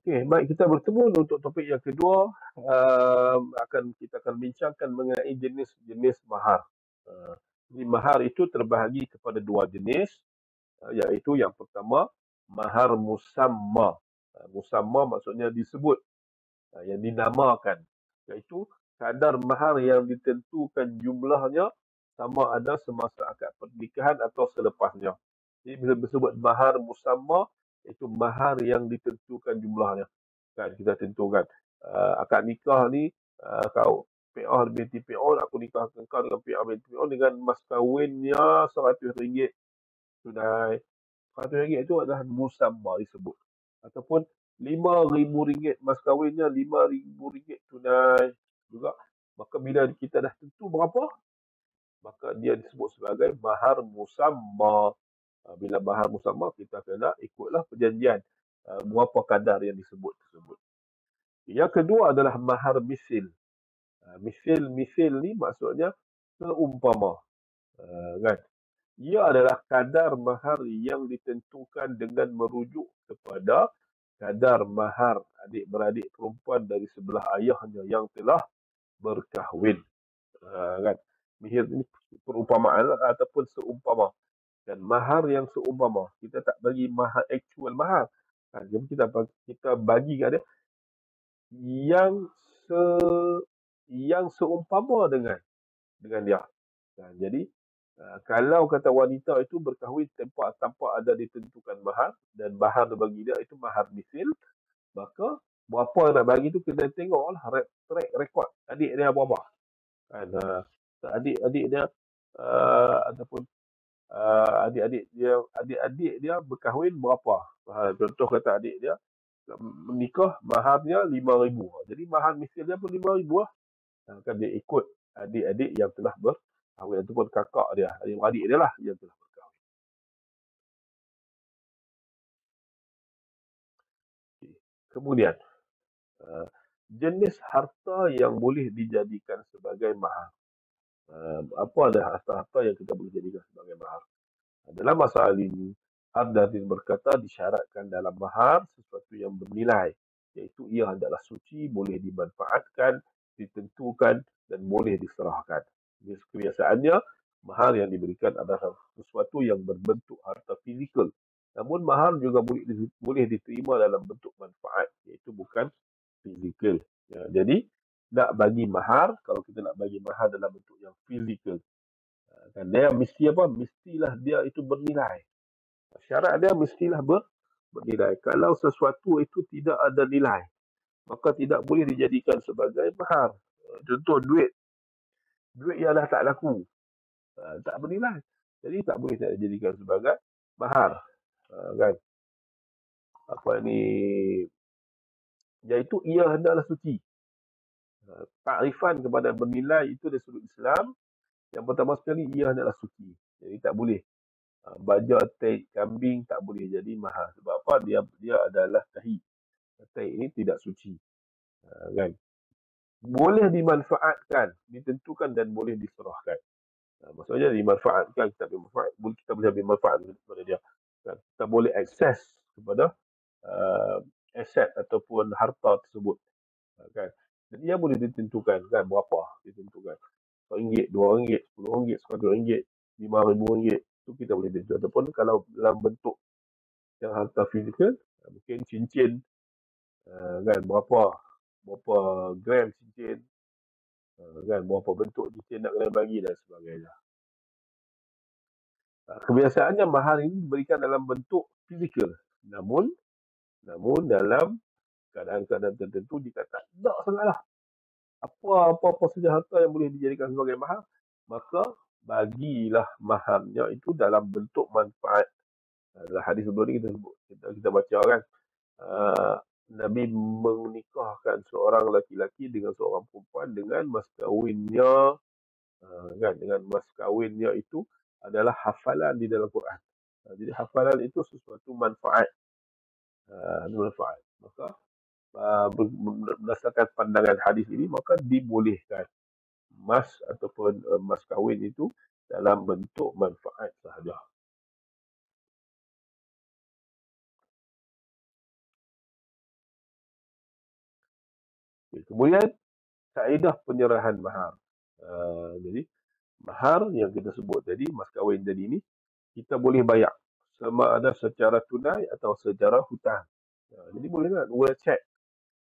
Okey, baik, kita bertemu untuk topik yang kedua. Kita akan bincangkan mengenai jenis-jenis mahar. Jadi mahar itu terbahagi kepada dua jenis, iaitu yang pertama mahar musamma. Musamma maksudnya disebut, yang dinamakan, iaitu kadar mahar yang ditentukan jumlahnya sama ada semasa akad pernikahan atau selepasnya. Jadi bila disebut mahar musamma, itu mahar yang ditentukan jumlahnya. Kan kita tentukan akad nikah ni, kau PA binti PA, aku nikahkan kau dengan PA binti PA dengan mas kahwinnya RM100 tunai. RM100 itu adalah musamma disebut. Ataupun RM5,000 mas kahwinnya, RM5,000 tunai juga. Maka bila kita dah tentu berapa, maka dia disebut sebagai mahar musamma. Bila mahar musamma, kita kena ikutlah perjanjian berapa kadar yang disebut tersebut. Yang kedua adalah mahar misil. Misil ni maksudnya seumpama. Kan? Ia adalah kadar mahar yang ditentukan dengan merujuk kepada kadar mahar adik-beradik perempuan dari sebelah ayahnya yang telah berkahwin. Kan? Mihir ini perumpamaan ataupun seumpama. Dan mahar yang seumpama, kita tak bagi mahar actual mahar. Jadi kita bagi kat dia yang seumpama dengan dia. Jadi kalau kata wanita itu berkahwin tanpa ada ditentukan mahar, dan mahar bagi dia itu mahar misil, maka berapa yang nak bagi tu kena tengoklah track record adik dia berapa. Kan, adik-adik dia ataupun adik-adik dia berkahwin berapa. Contoh kata adik dia menikah, maharnya RM5,000. Jadi mahar misil dia pun RM5,000 lah. Kan dia ikut adik-adik yang telah berkahwin, ataupun kakak dia, adik-adik dia lah yang telah berkahwin. Kemudian jenis harta yang boleh dijadikan sebagai mahar. Apa ada harta-harta yang kita boleh jadikan sebagai mahar? Dalam masalah ini, Ad-Darin berkata disyaratkan dalam mahar sesuatu yang bernilai, iaitu ia adalah suci, boleh dimanfaatkan, ditentukan dan boleh diserahkan. Kebiasaannya, mahar yang diberikan adalah sesuatu yang berbentuk harta fizikal. Namun mahar juga boleh diterima dalam bentuk manfaat, iaitu bukan fizikal. Jadi, nak bagi mahar, kalau kita nak bagi mahar dalam bentuk yang fizikal, dan dia mestilah dia itu bernilai. Syarat dia mestilah bernilai. Kalau sesuatu itu tidak ada nilai, maka tidak boleh dijadikan sebagai mahar. Contoh duit yang dah tak laku, tak bernilai, jadi tak boleh dijadikan sebagai mahar. Kan? Apa ni? Iaitu ia hendaklah suci. Takrifan kepada bernilai itu dari sudut Islam, yang pertama sekali ia hendaklah suci. Jadi tak boleh baja tai kambing tak boleh jadi mahar. Sebab apa? Dia adalah tahi. Tai ini tidak suci. Kan? Boleh dimanfaatkan, ditentukan dan boleh diserahkan. Maksudnya dimanfaatkan, kita boleh ambil manfaat kepada dia. Kan? Kita boleh akses kepada aset ataupun harta tersebut. Kan? Jadi ia boleh ditentukan, kan, berapa ditentukan. RM1, RM2, RM10, RM100, RM5,000, itu kita boleh tentu. Ataupun kalau dalam bentuk yang harta fizikal, mungkin cincin, kan, berapa gram cincin, kan, berapa bentuk cincin nak kena bagi dan sebagainya. Kebiasaannya mahar ini diberikan dalam bentuk fizikal. Namun dalam keadaan-keadaan tertentu, jika tak ada sangatlah apa-apa saja harta yang boleh dijadikan sebagai mahar, maka bagilah maharnya itu dalam bentuk manfaat. Dalam hadis sebelum ni kita baca kan, Nabi menikahkan seorang laki-laki dengan seorang perempuan dengan mas kahwinnya, kan, dengan mas kahwinnya itu adalah hafalan di dalam Quran. Jadi hafalan itu sesuatu manfaat. Manfaat. Maka berdasarkan pandangan hadis ini, maka dibolehkan mas ataupun mas kahwin itu dalam bentuk manfaat sahaja. Kemudian kaedah penyerahan mahar. Jadi mahar yang kita sebut tadi, mas kahwin tadi ni, kita boleh bayar sama ada secara tunai atau secara hutang. Jadi boleh tak guna cek.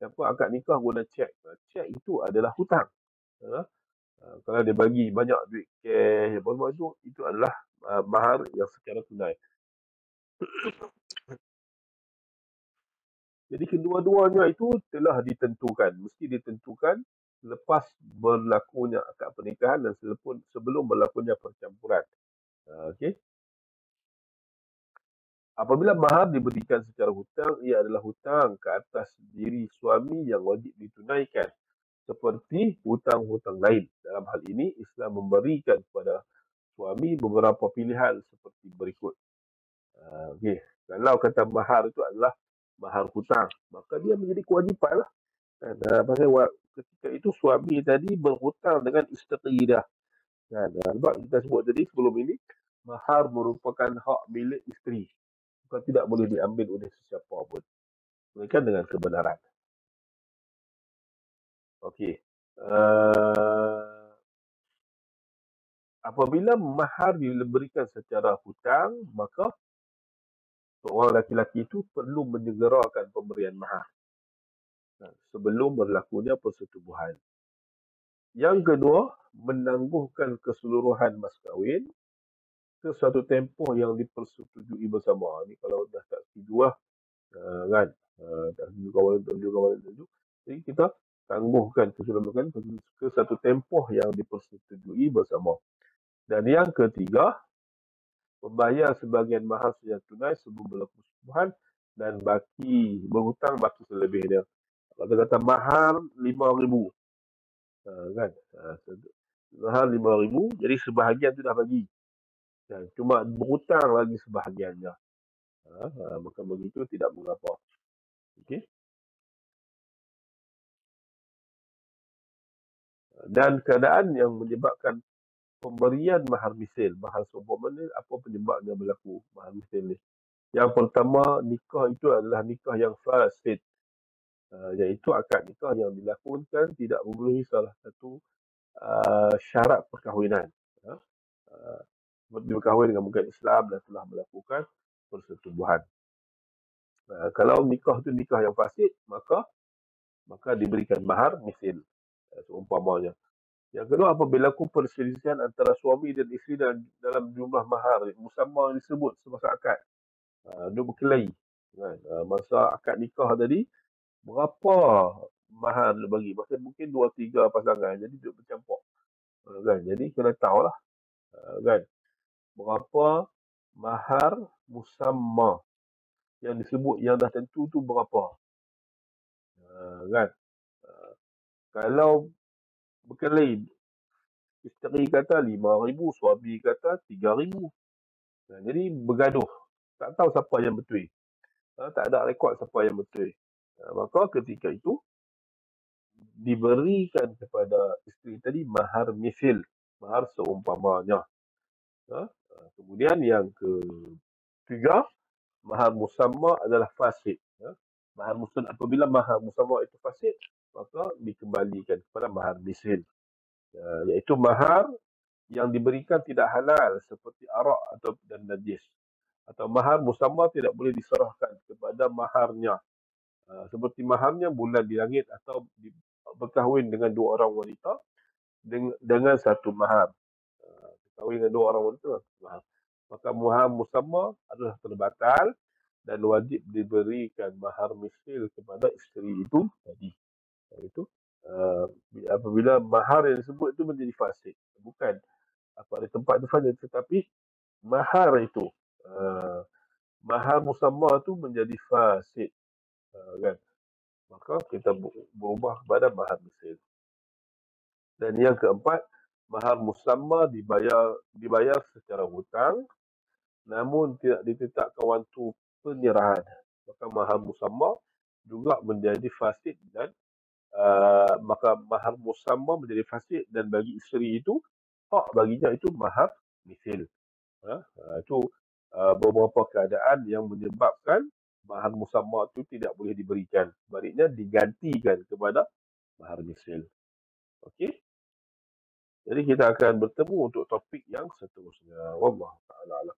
Siapa akad nikah guna cek. Cek itu adalah hutang. Ha? Kalau dia bagi banyak duit cash apa itu adalah mahar yang secara tunai. Jadi kedua-duanya itu telah ditentukan, mesti ditentukan lepas berlakunya akad pernikahan dan sebelum berlakunya percampuran. Okey. Apabila mahar diberikan secara hutang, ia adalah hutang ke atas diri suami yang wajib ditunaikan seperti hutang-hutang lain. Dalam hal ini, Islam memberikan kepada suami beberapa pilihan seperti berikut. Okey. Kalau kata mahar itu adalah mahar hutang, maka dia menjadi kewajipan lah. Kan? Pasal ketika itu suami tadi berhutang dengan isteri dah. Kan? Sebab kita sebut tadi sebelum ini, mahar merupakan hak milik isteri. Bukan tidak boleh diambil oleh sesiapa pun. Melainkan dengan kebenaran. Okey. Apabila mahar diberikan secara hutang, maka seorang lelaki itu perlu menyegerakan pemberian mahar sebelum berlakunya persetubuhan. Yang kedua, menangguhkan keseluruhan mas kahwin ke suatu tempoh yang dipersetujui bersama. Ni kalau dah tak setuju lah, kan? Tak setuju kawan setuju. Jadi kita tangguhkan keseluruhan ke satu tempoh yang dipersetujui bersama. Dan yang ketiga, membayar sebahagian mahar secara tunai sebelum berlaku persetubuhan dan berhutang baki selebihnya. Kalau kata mahar 5,000, kan? Mahar 5,000, jadi sebahagian tu dah bagi. Cuma berhutang lagi sebahagiannya. Maka begitu tidak mengapa. Okay? Dan keadaan yang menyebabkan pemberian mahar misil. Mahar seumpama ni, apa penyebabnya berlaku mahar misil ni? Yang pertama, nikah itu adalah nikah yang fasid. Iaitu akad nikah yang dilakukan tidak memenuhi salah satu syarat perkahwinan. Berkahwin dengan bukan Islam dan telah melakukan persetubuhan. Kalau nikah itu nikah yang fasid, maka diberikan mahar misil, seumpamanya. Yang kedua, apabila berlaku perselisihan antara suami dan isteri dalam jumlah mahar musamma disebut semasa akad, dia berkelahi. Kan? Masa akad nikah tadi, berapa mahar dia bagi? Masa mungkin 2-3 pasangan, jadi dia bercampur. Kan? Jadi kena tahulah, kan? Berapa mahar musamma yang disebut, yang dah tentu tu berapa. Kan? Kalau berkelahi, isteri kata 5,000, suami kata 3,000. Jadi bergaduh. Tak tahu siapa yang betul. Tak ada rekod siapa yang betul. Maka ketika itu, diberikan kepada isteri tadi mahar misil. Mahar seumpamanya. Kemudian yang ketiga, mahar musamma adalah fasid. Apabila mahar musamma itu fasid, maka dikembalikan kepada mahar misil. Iaitu mahar yang diberikan tidak halal seperti arak dan najis. Atau mahar musamma tidak boleh diserahkan kepada maharnya. Seperti maharnya bulan di langit atau berkahwin dengan dua orang wanita dengan satu mahar. Berkahwin dengan dua orang wanita, mahar. Maka mahar musamma adalah terbatal dan wajib diberikan mahar misil kepada isteri itu tadi. Itu apabila mahar yang disebut itu menjadi fasid, bukan pada tempat itu saja, tetapi mahar itu, mahar musamma itu menjadi fasid, kan? Maka kita berubah kepada mahar misil. Dan yang keempat, mahar musamma dibayar secara hutang, namun tidak ditetapkan waktu penyerahan. Maka mahar musamma juga menjadi fasid dan maka mahar musamma menjadi fasid, dan bagi isteri itu hak baginya itu mahar misil. Itu beberapa keadaan yang menyebabkan mahar musamma itu tidak boleh diberikan. Sebaliknya digantikan kepada mahar misil. Okey. Jadi kita akan bertemu untuk topik yang seterusnya. Wallahu taala alam.